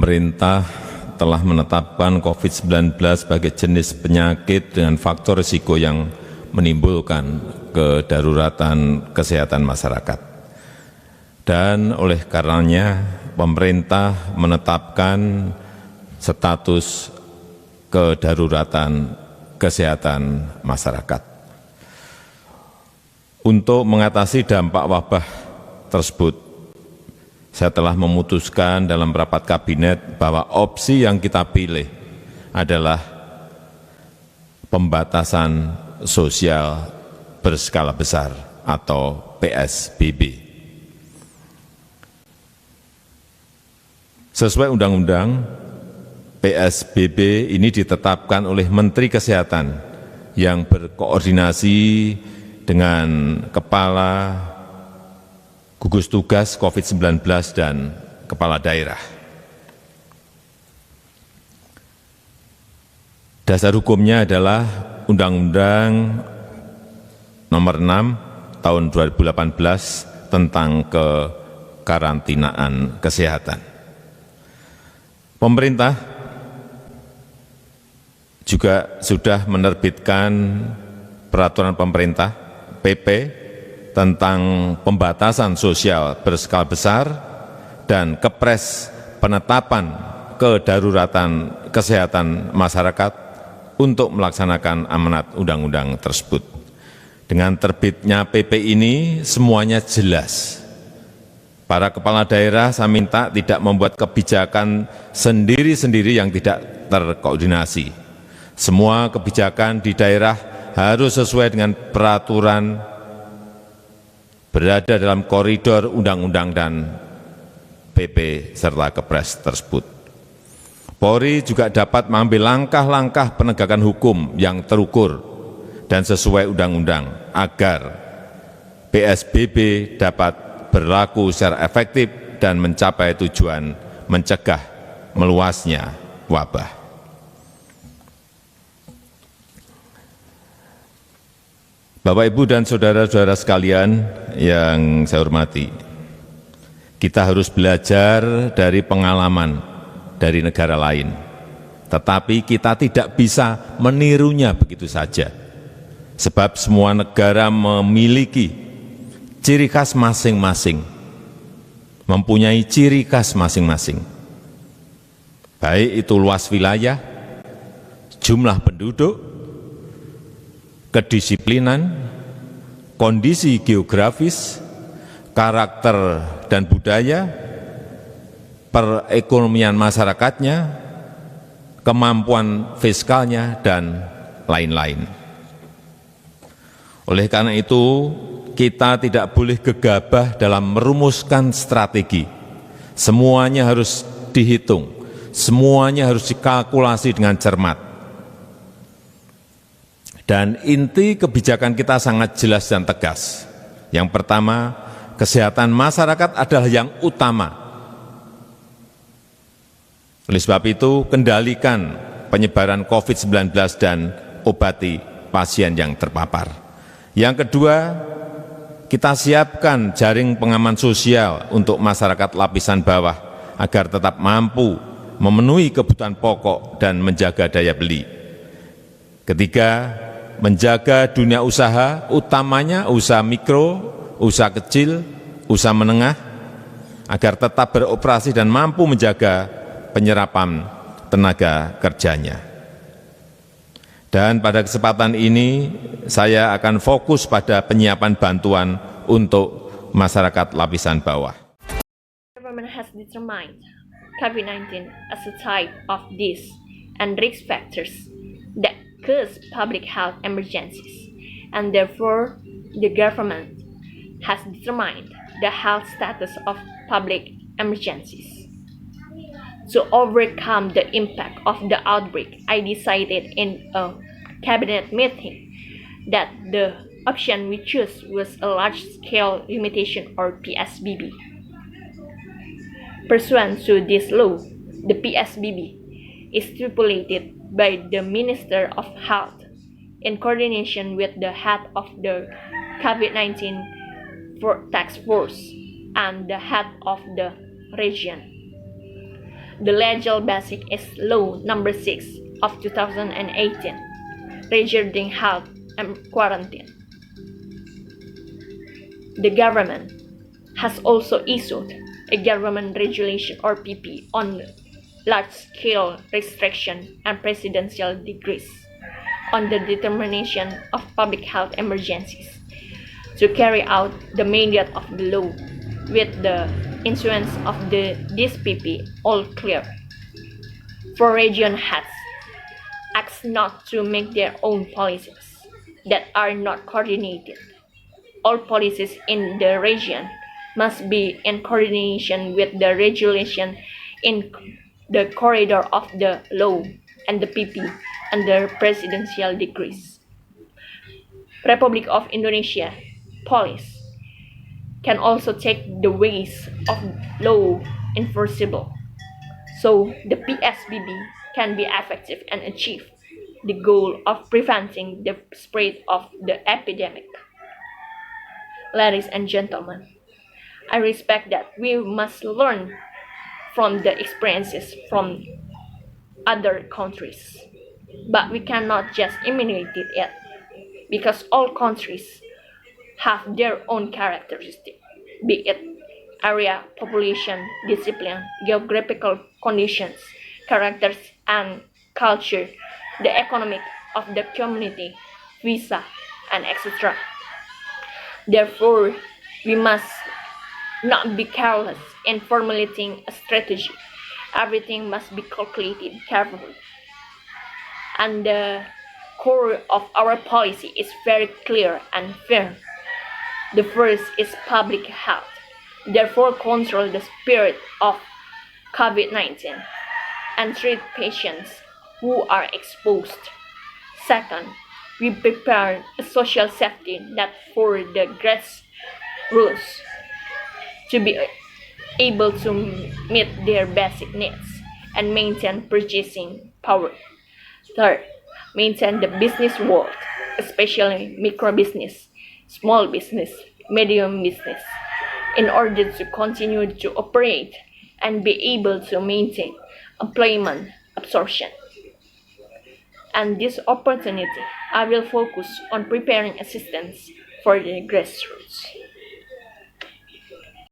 pemerintah telah menetapkan COVID-19 sebagai jenis penyakit dengan faktor risiko yang menimbulkan kedaruratan kesehatan masyarakat. Dan oleh karenanya, pemerintah menetapkan status kedaruratan kesehatan masyarakat. Untuk mengatasi dampak wabah tersebut, saya telah memutuskan dalam rapat kabinet bahwa opsi yang kita pilih adalah pembatasan sosial berskala besar atau PSBB. Sesuai undang-undang, PSBB ini ditetapkan oleh Menteri Kesehatan yang berkoordinasi dengan Kepala Gugus Tugas COVID-19 dan Kepala Daerah. Dasar hukumnya adalah Undang-Undang Nomor 6 Tahun 2018 tentang kekarantinaan kesehatan. Pemerintah juga sudah menerbitkan peraturan pemerintah PP tentang pembatasan sosial berskala besar dan Kepres penetapan kedaruratan kesehatan masyarakat untuk melaksanakan amanat undang-undang tersebut. Dengan terbitnya PP ini semuanya jelas. Para kepala daerah saya minta tidak membuat kebijakan sendiri-sendiri yang tidak terkoordinasi. Semua kebijakan di daerah harus sesuai dengan peraturan, berada dalam koridor undang-undang dan PP serta Kepres tersebut. Polri juga dapat mengambil langkah-langkah penegakan hukum yang terukur dan sesuai undang-undang agar PSBB dapat berlaku secara efektif dan mencapai tujuan mencegah meluasnya wabah. Bapak, Ibu, dan saudara-saudara sekalian yang saya hormati, kita harus belajar dari pengalaman dari negara lain, tetapi kita tidak bisa menirunya begitu saja, sebab semua negara memiliki ciri khas masing-masing, mempunyai ciri khas masing-masing, baik itu luas wilayah, jumlah penduduk, kedisiplinan, kondisi geografis, karakter dan budaya, perekonomian masyarakatnya, kemampuan fiskalnya, dan lain-lain. Oleh karena itu, kita tidak boleh gegabah dalam merumuskan strategi. Semuanya harus dihitung, semuanya harus dikalkulasi dengan cermat. Dan inti kebijakan kita sangat jelas dan tegas. Yang pertama, kesehatan masyarakat adalah yang utama. Oleh sebab itu, kendalikan penyebaran COVID-19 dan obati pasien yang terpapar. Yang kedua, kita siapkan jaring pengaman sosial untuk masyarakat lapisan bawah agar tetap mampu memenuhi kebutuhan pokok dan menjaga daya beli. Ketiga, menjaga dunia usaha, utamanya usaha mikro, usaha kecil, usaha menengah, agar tetap beroperasi dan mampu menjaga penyerapan tenaga kerjanya. Dan pada kesempatan ini, saya akan fokus pada penyiapan bantuan untuk masyarakat lapisan bawah. Government has determined COVID-19 as a type of disease and risk factors that cause public health emergencies, and therefore the government has determined the health status of public emergencies. To overcome the impact of the outbreak, I decided in a cabinet meeting that the option we chose was a large-scale limitation or PSBB. Pursuant to this law, the PSBB is stipulated by the Minister of Health in coordination with the head of the COVID-19 task force and the head of the region. The legal basis is Law Number 6 of 2018 regarding health and quarantine. The government has also issued a government regulation or PP on large-scale restriction and presidential decrees on the determination of public health emergencies to carry out the mandate of the law with the issuance of this PP all clear. For region heads acts not to make their own policies that are not coordinated. All policies in the region must be in coordination with the regulation in the corridor of the law and the PP and the presidential decrees. Republic of Indonesia police can also take the ways of law enforceable, so the PSBB can be effective and achieve the goal of preventing the spread of the epidemic. Ladies and gentlemen, I respect that we must learn from the experiences from other countries, but we cannot just imitate it because all countries have their own characteristics, be it area, population, discipline, geographical conditions, characters, and culture, the economic of the community, visa, and etc. Therefore, we must not be careless in formulating a strategy. Everything must be calculated carefully. And the core of our policy is very clear and firm. The first is public health. Therefore, control the spread of COVID-19 and treat patients who are exposed. Second, we prepare a social safety net for the grassroots to be able to meet their basic needs and maintain purchasing power. Third, maintain the business world, especially micro business, small business, medium business, in order to continue to operate and be able to maintain employment absorption. And this opportunity, I will focus on preparing assistance for the grassroots.